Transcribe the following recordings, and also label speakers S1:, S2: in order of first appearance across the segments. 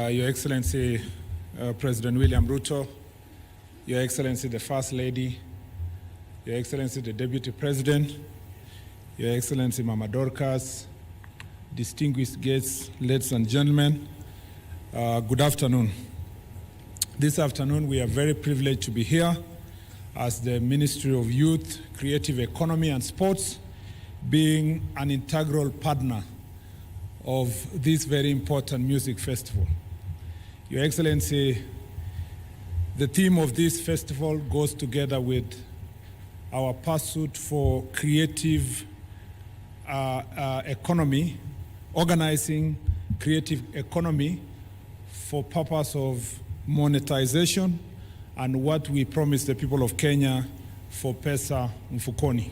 S1: Your Excellency, President William Ruto, Your Excellency, the First Lady, Your Excellency, the Deputy President, Your Excellency, Mama Dorcas, distinguished guests, ladies and gentlemen, good afternoon. This afternoon, we are very privileged to be here as the Ministry of Youth, Creative Economy and Sports, being an integral partner of this very important music festival. Your Excellency, the theme of this festival goes together with our pursuit for creative economy, organizing creative economy for purpose of monetization and what we promise the people of Kenya for Pesa Mfukoni.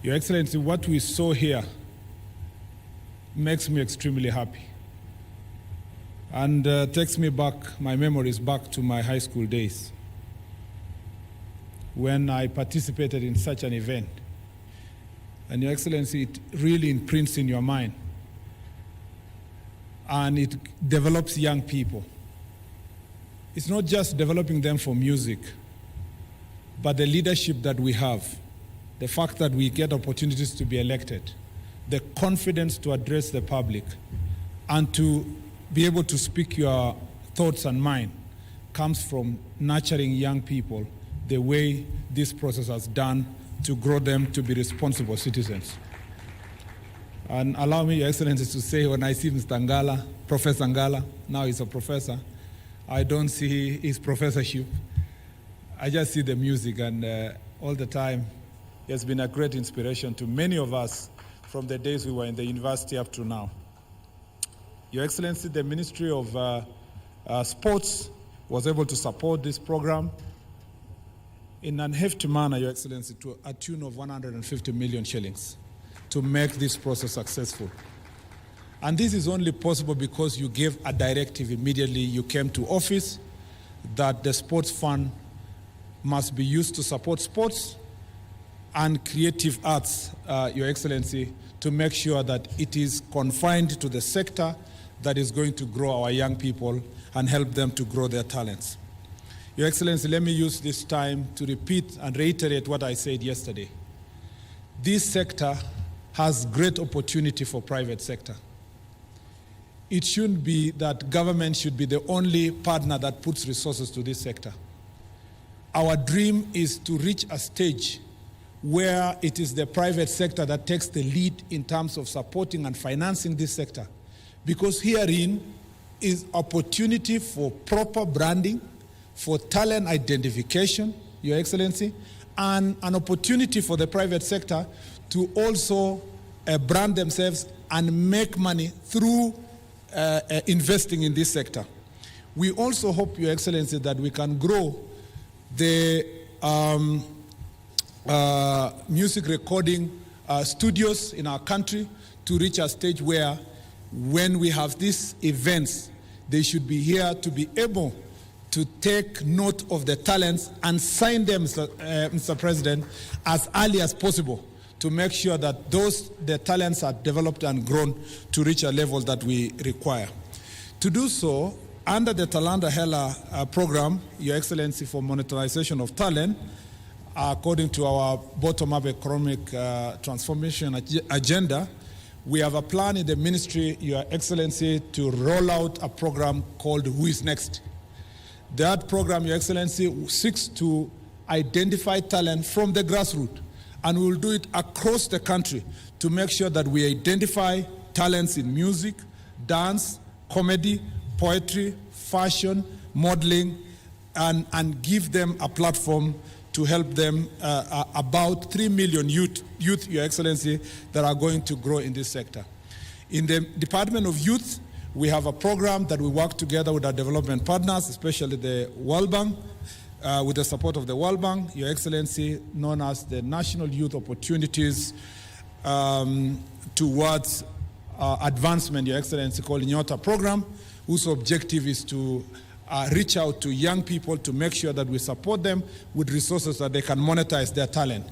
S1: Your Excellency, what we saw here makes me extremely happy and takes me back, my memories back to my high school days when I participated in such an event. And Your Excellency, it really imprints in your mind and it develops young people. It's not just developing them for music, but the leadership that we have, the fact that we get opportunities to be elected, the confidence to address the public, and to be able to speak your thoughts and mind comes from nurturing young people the way this process has done to grow them to be responsible citizens. And allow me, Your Excellency, to say when I see Mr. Ngala, Professor Ngala, now he's a professor, I don't see his professorship. I just see the music, and all the time he has been a great inspiration to many of us from the days we were in the university up to now. Your Excellency, the Ministry of Sports was able to support this program in an hefty manner, Your Excellency, to a tune of 150 million shillings to make this process successful. And this is only possible because you gave a directive immediately you came to office that the sports fund must be used to support sports and creative arts, Your Excellency, to make sure that it is confined to the sector that is going to grow our young people and help them to grow their talents. Your Excellency, let me use this time to repeat and reiterate what I said yesterday. This sector has great opportunity for private sector. It shouldn't be that government should be the only partner that puts resources to this sector. Our dream is to reach a stage where it is the private sector that takes the lead in terms of supporting and financing this sector. Because herein is opportunity for proper branding, for talent identification, Your Excellency, and an opportunity for the private sector to also brand themselves and make money through investing in this sector. We also hope, Your Excellency, that we can grow the music recording studios in our country to reach a stage where when we have these events, they should be here to be able to take note of the talents and sign them, Mr. President, as early as possible to make sure that the talents are developed and grown to reach a level that we require. To do so, under the Talanta Hela program, Your Excellency, for monetization of talent, according to our bottom-up economic transformation agenda, we have a plan in the ministry, Your Excellency, to roll out a program called Who is Next? That program, Your Excellency, seeks to identify talent from the grassroots, and we will do it across the country to make sure that we identify talents in music, dance, comedy, poetry, fashion, modeling, and give them a platform to help them about 3 million youth, Your Excellency, that are going to grow in this sector. In the Department of Youth, we have a program that we work together with our development partners, especially the World Bank, with the support of the World Bank, Your Excellency, known as the National Youth Opportunities towards Advancement, Your Excellency, called Nyota program, whose objective is to reach out to young people to make sure that we support them with resources that they can monetize their talent.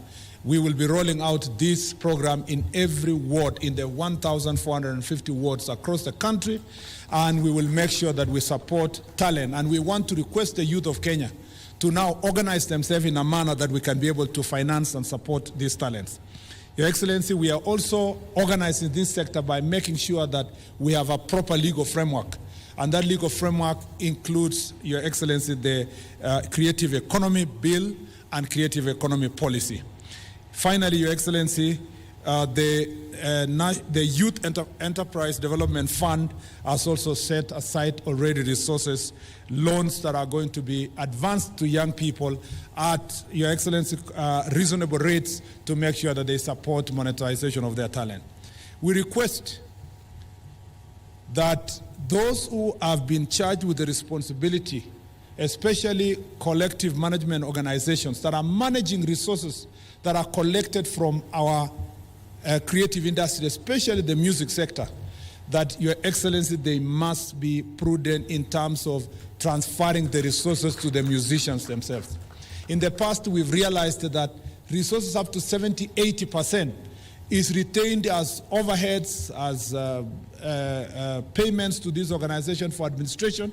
S1: We will be rolling out this program in every ward, in the 1,450 wards across the country, and we will make sure that we support talent. And we want to request the youth of Kenya to now organize themselves in a manner that we can be able to finance and support these talents. Your Excellency, we are also organizing this sector by making sure that we have a proper legal framework. And that legal framework includes, Your Excellency, the Creative Economy Bill and Creative Economy Policy. Finally, Your Excellency, the Youth Enterprise Development Fund has also set aside already resources, loans that are going to be advanced to young people at, Your Excellency, reasonable rates to make sure that they support monetization of their talent. We request that those who have been charged with the responsibility, especially collective management organizations that are managing resources that are collected from our creative industry, especially the music sector, that, Your Excellency, they must be prudent in terms of transferring the resources to the musicians themselves. In the past, we've realized that resources up to 70–80% is retained as overheads, as payments to this organization for administration,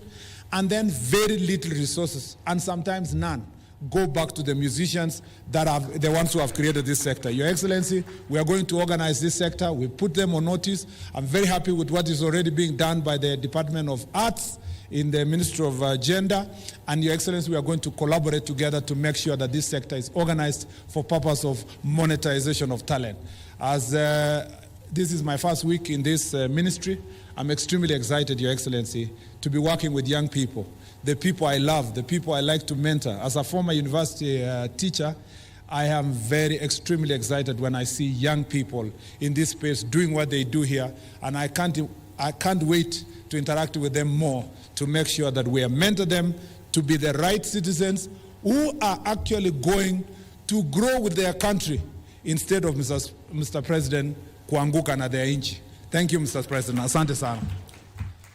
S1: and then very little resources, and sometimes none, go back to the musicians that are the ones who have created this sector. Your Excellency, we are going to organize this sector. We put them on notice. I'm very happy with what is already being done by the Department of Arts in the Ministry of Gender. And Your Excellency, we are going to collaborate together to make sure that this sector is organized for purpose of monetization of talent. As this is my first week in this ministry, I'm extremely excited, Your Excellency, to be working with young people, the people I love, the people I like to mentor. As a former university teacher, I am extremely excited when I see young people in this space doing what they do here, and I can't wait to interact with them more to make sure that we mentor them to be the right citizens who are actually going to grow with their country instead of, Mr. President, kuanguka na their inchi. Thank you, Mr. President. Asante sana.